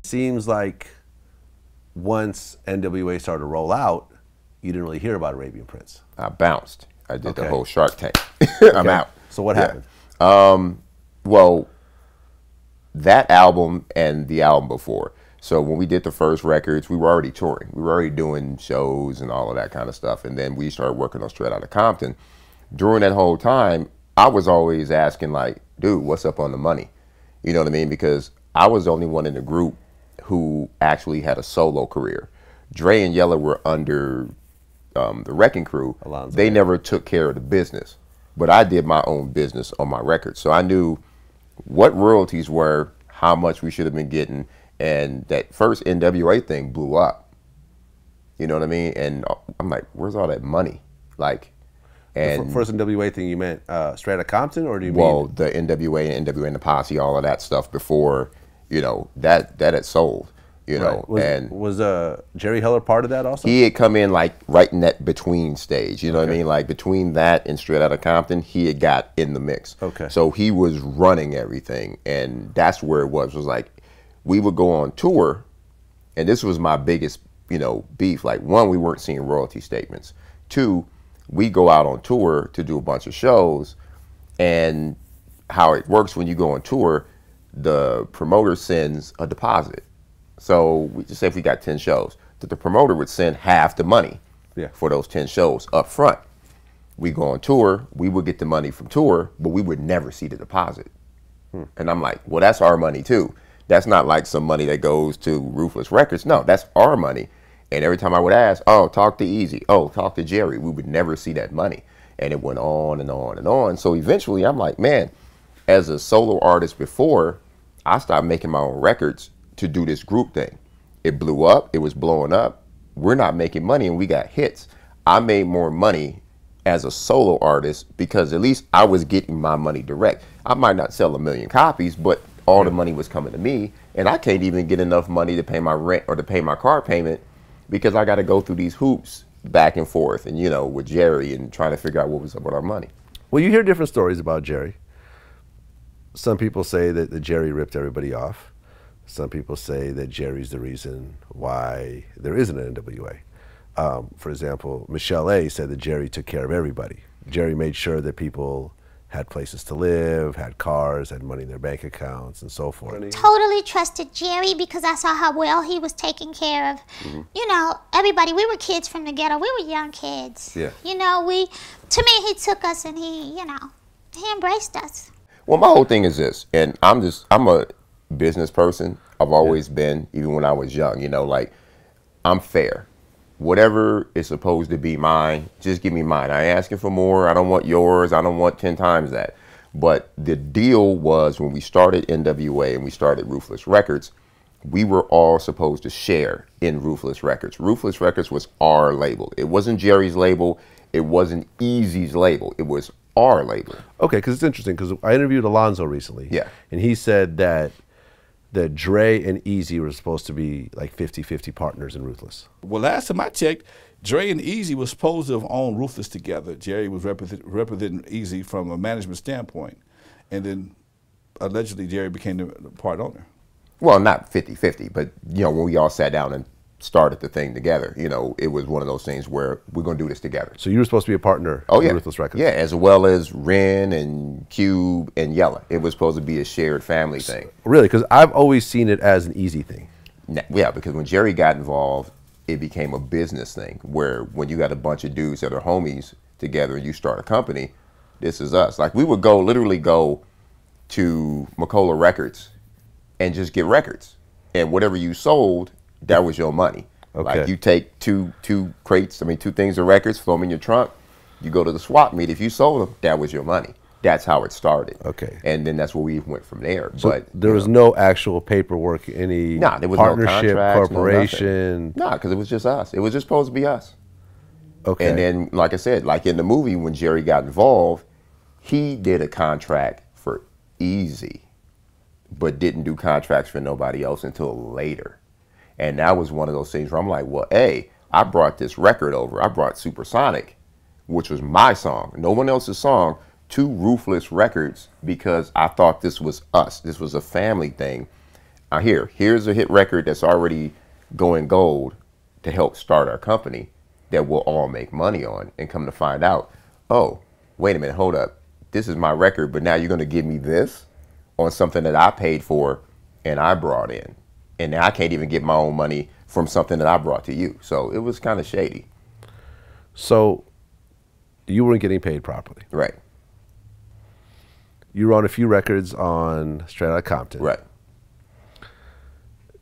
Seems like once NWA started to roll out, you didn't really hear about Arabian Prince. I bounced. I did Okay. the whole Shark Tank. I'm out. So what happened? Well, that album and the album before. So when we did the first records, we were already touring. We were already doing shows and all of that kind of stuff. And then we started working on Straight Outta Compton. During that whole time, I was always asking, like, dude, what's up on the money? You know what I mean? Because I was the only one in the group who actually had a solo career. Dre and Yella were under the Wrecking Crew. Alonzo. They never took care of the business. But I did my own business on my record. So I knew what royalties were, how much we should have been getting. And that first NWA thing blew up. You know what I mean? And I'm like, where's all that money? Like, and The first NWA thing you meant Straight Outta Compton, or do you well, mean? the NWA and the Posse, all of that stuff before, you know, that had sold, you know. Right. Was Jerry Heller part of that also? He had come in like right in that between stage, you know what I mean? Like between that and Straight Outta Compton, he had got in the mix. Okay. So he was running everything, and that's where it was like, we would go on tour, and this was my biggest, you know, beef. Like, one, we weren't seeing royalty statements. Two, we go out on tour to do a bunch of shows, and how it works when you go on tour, the promoter sends a deposit. So we just say if we got 10 shows, that the promoter would send half the money for those 10 shows up front. We go on tour, we would get the money from tour, but we would never see the deposit. And I'm like, well, that's our money too. That's not like some money that goes to Ruthless Records. No, that's our money. And every time I would ask, oh, talk to Eazy. Oh, talk to Jerry. We would never see that money. And it went on and on and on. So eventually I'm like, man, as a solo artist before, I stopped making my own records to do this group thing. It blew up. It was blowing up. We're not making money and we got hits. I made more money as a solo artist because at least I was getting my money direct. I might not sell 1 million copies, but all the money was coming to me, and I can't even get enough money to pay my rent or to pay my car payment because I got to go through these hoops back and forth, and you know, with Jerry and trying to figure out what was up with our money. Well, you hear different stories about Jerry. Some people say that Jerry ripped everybody off. Some people say that Jerry's the reason why there isn't an NWA. For example, Michelle A. said that Jerry took care of everybody. Jerry made sure that people had places to live, had cars, had money in their bank accounts, and so forth. Totally trusted Jerry because I saw how well he was taking care of, you know, everybody. We were kids from the ghetto. We were young kids. Yeah. You know, to me, he took us and he, you know, he embraced us. Well, my whole thing is this, and I'm a business person. I've always been, even when I was young, you know, like, I'm fair. Whatever is supposed to be mine, just give me mine. I ain't asking for more. I don't want yours. I don't want 10 times that. But the deal was when we started NWA and we started Ruthless Records, we were all supposed to share in Ruthless Records. Ruthless Records was our label. It wasn't Jerry's label. It wasn't Eazy's label. It was our label. Okay, because it's interesting, because I interviewed Alonzo recently. Yeah. And he said that Dre and Eazy were supposed to be like 50-50 partners in Ruthless. Well, last time I checked, Dre and Eazy was supposed to have owned Ruthless together. Jerry was representing Eazy from a management standpoint. And then allegedly Jerry became the part owner. Well, not 50-50, but, you know, when we all sat down and started the thing together, you know, it was one of those things where we're going to do this together. So you were supposed to be a partner in Ruthless Records? Yeah, as well as Ren and Cube and Yella. It was supposed to be a shared family thing. Really? Because I've always seen it as an Eazy thing. Yeah, because when Jerry got involved, it became a business thing where when you got a bunch of dudes that are homies together and you start a company, this is us. Like, we would literally go to McCullough Records and just get records. And whatever you sold, that was your money. Okay. Like, you take two crates, two things of records, throw them in your trunk, you go to the swap meet. If you sold them, that was your money. That's how it started. Okay. And then that's where we went from there. So but there was no actual paperwork, any there was partnership, no contracts, corporation? No, because it was just us. It was just supposed to be us. Okay. And then, like I said, like in the movie, when Jerry got involved, he did a contract for Eazy, but didn't do contracts for nobody else until later. And that was one of those things where I'm like, well, hey, I brought this record over. I brought Supersonic, which was my song, no one else's song, to Ruthless Records because I thought this was us. This was a family thing. Here's a hit record that's already going gold to help start our company that we'll all make money on. And come to find out, oh, wait a minute, hold up. This is my record, but now you're going to give me this on something that I paid for and I brought in. And now I can't even get my own money from something that I brought to you. So it was kind of shady. So you weren't getting paid properly. Right. You were on a few records on Straight Outta Compton. Right.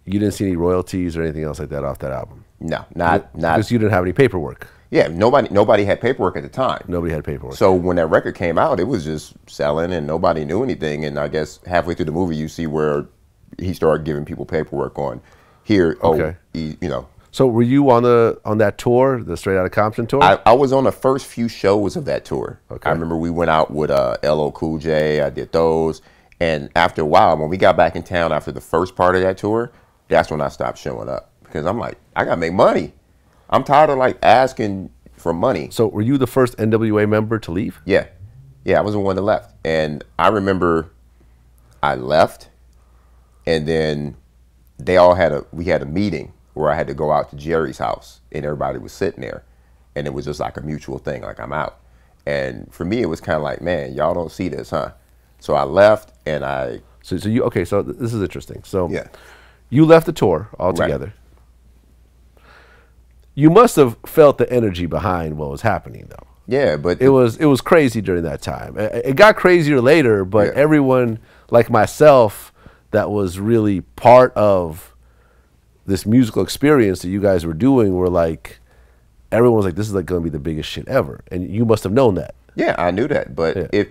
You didn't see any royalties or anything else like that off that album. No, not because you didn't have any paperwork. Yeah, nobody had paperwork at the time. Nobody had paperwork. So when that record came out, it was just selling and nobody knew anything. And I guess halfway through the movie, you see where he started giving people paperwork on here. Okay. You know. So were you on that tour, the Straight Outta Compton tour? I was on the first few shows of that tour. Okay. I remember we went out with LL Cool J. I did those. And after a while, when we got back in town after the first part of that tour, that's when I stopped showing up. Because I'm like, I got to make money. I'm tired of like asking for money. So were you the first NWA member to leave? Yeah. Yeah, I was the one that left. And I remember I left and then we had a meeting where I had to go out to Jerry's house and everybody was sitting there. And it was just like a mutual thing, like I'm out. And for me, it was kind of like, man, y'all don't see this, huh? So I left and So this is interesting. So yeah. You left the tour altogether. Right. You must have felt the energy behind what was happening, though. Yeah, but it was crazy during that time. It got crazier later, but yeah. Everyone like myself that was really part of this musical experience that you guys were doing were like, everyone was like, this is like going to be the biggest shit ever, and you must have known that. Yeah, I knew that, but if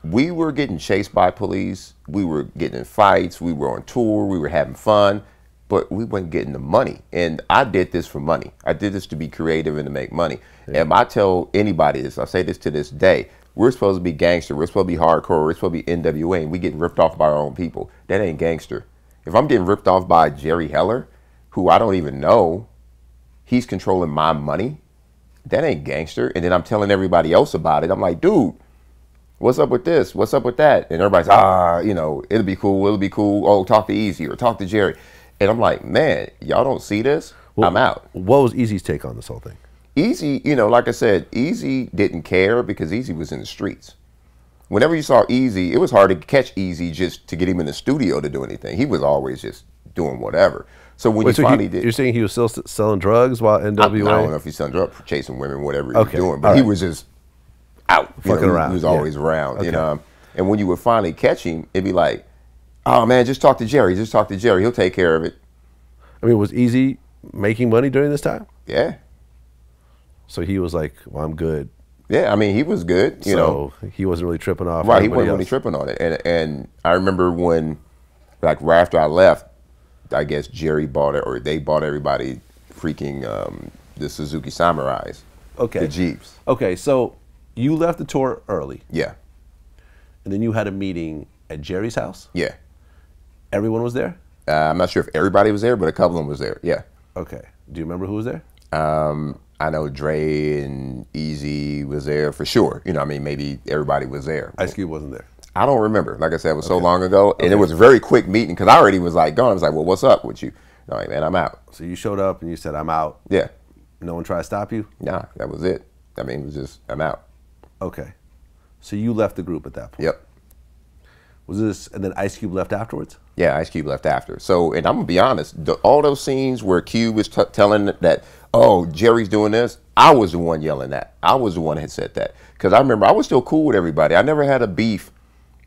we were getting chased by police, we were getting in fights, we were on tour, we were having fun, but we weren't getting the money. And I did this for money. I did this to be creative and to make money. Yeah. And I tell anybody this, I say this to this day, we're supposed to be gangster, we're supposed to be hardcore, we're supposed to be NWA, and we getting ripped off by our own people. That ain't gangster. If I'm getting ripped off by Jerry Heller, who I don't even know, he's controlling my money, that ain't gangster. And then I'm telling everybody else about it. I'm like, dude, what's up with this? What's up with that? And everybody's, it'll be cool. Oh, talk to Eazy or talk to Jerry. And I'm like, man, y'all don't see this? Well, I'm out. What was Eazy's take on this whole thing? Eazy, like I said, Eazy didn't care because Eazy was in the streets. Whenever you saw Eazy, it was hard to catch Eazy just to get him in the studio to do anything. He was always just doing whatever. So when you're saying he was still selling drugs while NWA? I don't know if he's selling drugs, chasing women, whatever he was doing, but he was just out. Fucking around. He was always around, And when you would finally catch him, it'd be like, oh man, just talk to Jerry. Just talk to Jerry. He'll take care of it. I mean, was Eazy making money during this time? Yeah. So he was like, well, I'm good. Yeah, I mean, he was good. You know, he wasn't really tripping off. Right, he wasn't really tripping on it. And I remember when, like, right after I left, I guess Jerry bought it, or they bought everybody freaking the Suzuki Samurais. Okay. The Jeeps. Okay, so you left the tour early. Yeah. And then you had a meeting at Jerry's house? Yeah. Everyone was there? I'm not sure if everybody was there, but a couple of them was there, yeah. Okay. Do you remember who was there? I know Dre and Eazy was there for sure. Maybe everybody was there. Ice Cube wasn't there? I don't remember. Like I said, it was so long ago. And it was a very quick meeting because I already was like gone. I was like, well, what's up with you? I'm like, man, I'm out. So you showed up and you said, I'm out. Yeah. No one tried to stop you? Nah, that was it. I mean, it was just, I'm out. Okay. So you left the group at that point? Yep. Was this, and then Ice Cube left afterwards? Yeah, Ice Cube left after. So, and I'm going to be honest, all those scenes where Cube was telling that, oh, Jerry's doing this, I was the one yelling that. I was the one that had said that. Because I remember I was still cool with everybody. I never had a beef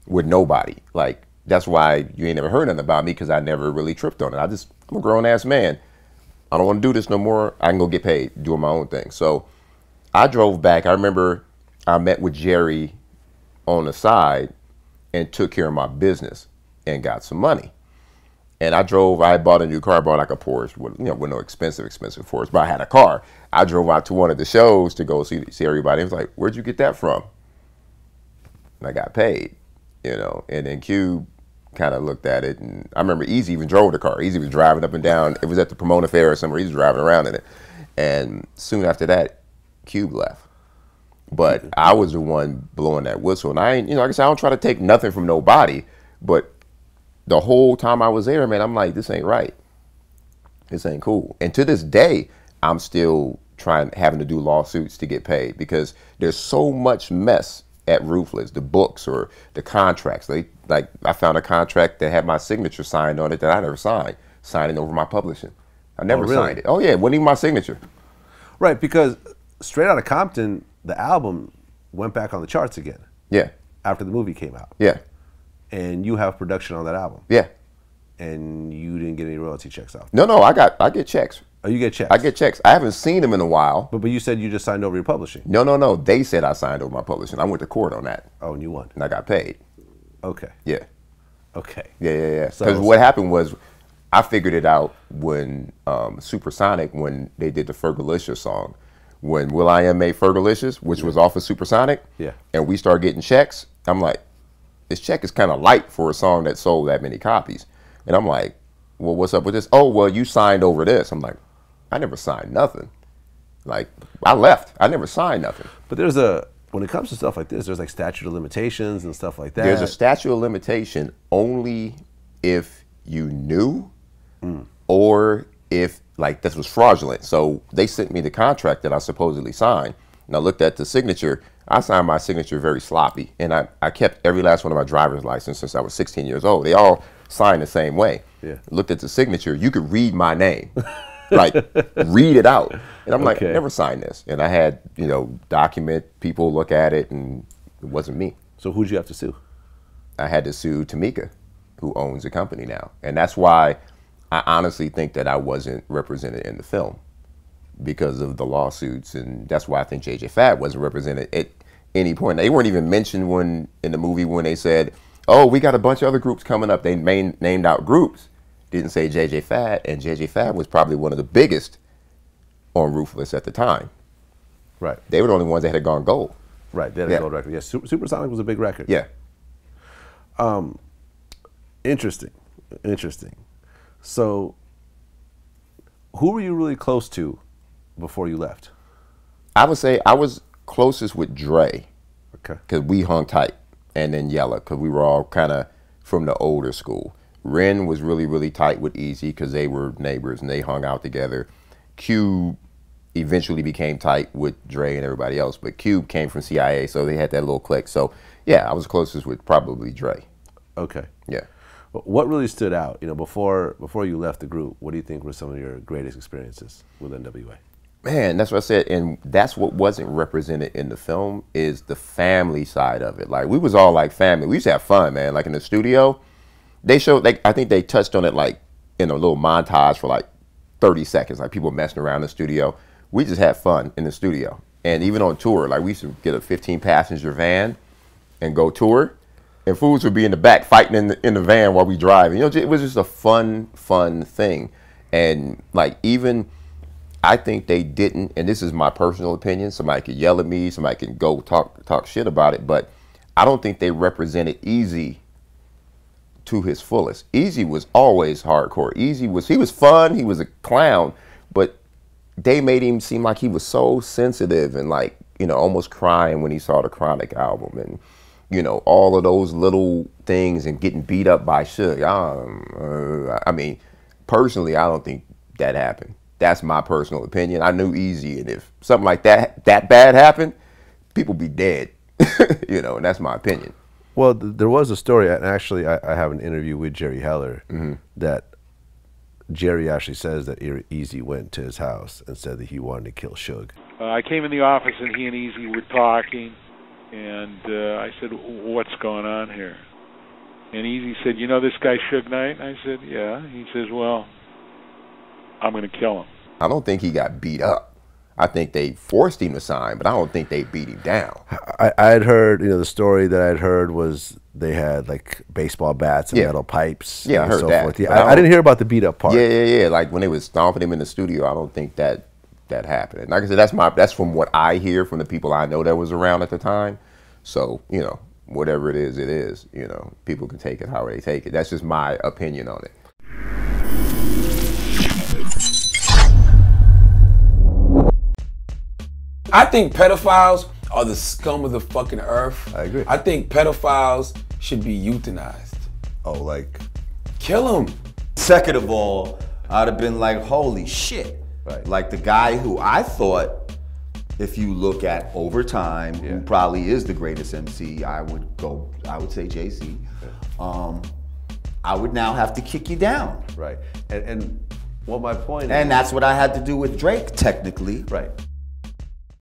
with nobody. Like, that's why you ain't never heard nothing about me, because I never really tripped on it. I'm a grown-ass man. I don't want to do this no more. I can go get paid doing my own thing. So I drove back. I remember I met with Jerry on the side and took care of my business and got some money. And I bought a new car. I bought like a Porsche with no expensive Porsche, but I had a car. I drove out to one of the shows to go see everybody. I was like, where'd you get that from? And I got paid, and then Cube kind of looked at it. And I remember Eazy even drove the car. Eazy was driving up and down. It was at the Pomona Fair or somewhere. He was driving around in it. And soon after that, Cube left. But I was the one blowing that whistle. And I ain't, like I said, I don't try to take nothing from nobody. But the whole time I was there, man, I'm like, this ain't right. This ain't cool. And to this day, I'm still having to do lawsuits to get paid because there's so much mess at Ruthless, the books or the contracts. I found a contract that had my signature signed on it that I never signed, signing over my publishing. I never signed it. Oh yeah, it wasn't even my signature. Right, because Straight Outta Compton, the album went back on the charts again. Yeah. After the movie came out. Yeah. And you have production on that album. Yeah. And you didn't get any royalty checks off. No, I get checks. Oh, you get checks? I get checks. I haven't seen them in a while. But you said you just signed over your publishing. No. They said I signed over my publishing. I went to court on that. Oh, and you won. And I got paid. Okay. Yeah. Okay. Yeah. Because what happened was, I figured it out when Supersonic, when they did the Fergalicious song, when will.i.am made Fergalicious, which was off of Supersonic. Yeah. And we started getting checks. I'm like, this check is kind of light for a song that sold that many copies. And I'm like, well, what's up with this? Oh, well, you signed over this. I'm like, I never signed nothing. Like, I left. I never signed nothing. But when it comes to stuff like this, there's like statute of limitations and stuff like that. There's a statute of limitation only if you knew or if, like, this was fraudulent. So they sent me the contract that I supposedly signed, and I looked at the signature. I signed my signature very sloppy, and I kept every last one of my driver's license since I was 16 years old. They all signed the same way. Yeah. Looked at the signature. You could read my name. Like, read it out. And I'm like, I never signed this. And I had, document people look at it, and it wasn't me. So who'd you have to sue? I had to sue Tamika, who owns the company now. And that's why I honestly think that I wasn't represented in the film, because of the lawsuits. And that's why I think JJ Fad wasn't represented at any point. They weren't even mentioned in the movie when they said, oh, we got a bunch of other groups coming up. They named out groups. Didn't say JJ Fad, and JJ Fad was probably one of the biggest on Ruthless at the time. Right. They were the only ones that had gone gold. Right, they had a gold record. Yeah, Supersonic was a big record. Yeah. Interesting. So, who were you really close to before you left? I would say I was closest with Dre. Okay. Because we hung tight. And then Yella, because we were all kind of from the older school. Ren was really, really tight with Eazy because they were neighbors and they hung out together. Cube eventually became tight with Dre and everybody else, but Cube came from CIA, so they had that little clique. So, yeah, I was closest with probably Dre. Okay. Yeah. What really stood out, before you left the group, what do you think were some of your greatest experiences with NWA? Man, that's what I said, and that's what wasn't represented in the film is the family side of it. Like, we was all like family. We used to have fun, man. Like, in the studio, they showed, I think they touched on it like in a little montage for like 30 seconds, like people messing around in the studio. We just had fun in the studio. And even on tour, like we used to get a 15-passenger van and go tour, and fools would be in the back fighting in the van while we drive. It was just a fun thing. And like, even I think they didn't, and this is my personal opinion, somebody could yell at me, somebody can go talk shit about it, but I don't think they represented Eazy to his fullest. Eazy was always hardcore. He was fun, he was a clown, but they made him seem like he was so sensitive and like, almost crying when he saw the Chronic album and, all of those little things and getting beat up by Suge. I mean, personally, I don't think that happened. That's my personal opinion. I knew Eazy, and if something like that bad happened, people be dead, and that's my opinion. Well, there was a story, and actually I have an interview with Jerry Heller that Jerry actually says that Eazy went to his house and said that he wanted to kill Suge. I came in the office and he and Eazy were talking, and I said, what's going on here? And Eazy said, you know this guy Suge Knight? I said, yeah. He says, well, I'm going to kill him. I don't think he got beat up. I think they forced him to sign, but I don't think they beat him down. I had heard, the story that I'd heard was they had like baseball bats and metal pipes. Yeah, I heard so that. forth. Yeah, I didn't hear about the beat up part. Yeah. Like when they was stomping him in the studio, I don't think that happened. And like I said, that's from what I hear from the people I know that was around at the time. So, whatever it is, people can take it how they take it. That's just my opinion on it. I think pedophiles are the scum of the fucking earth. I agree. I think pedophiles should be euthanized. Oh, like Kill him. Second of all, I'd have been like, holy shit. Right. Like the guy who I thought, if you look at over time, who probably is the greatest MC, I would say Jay-Z. I would now have to kick you down. Right. And well, my point is, and that's what I had to do with Drake, technically. Right.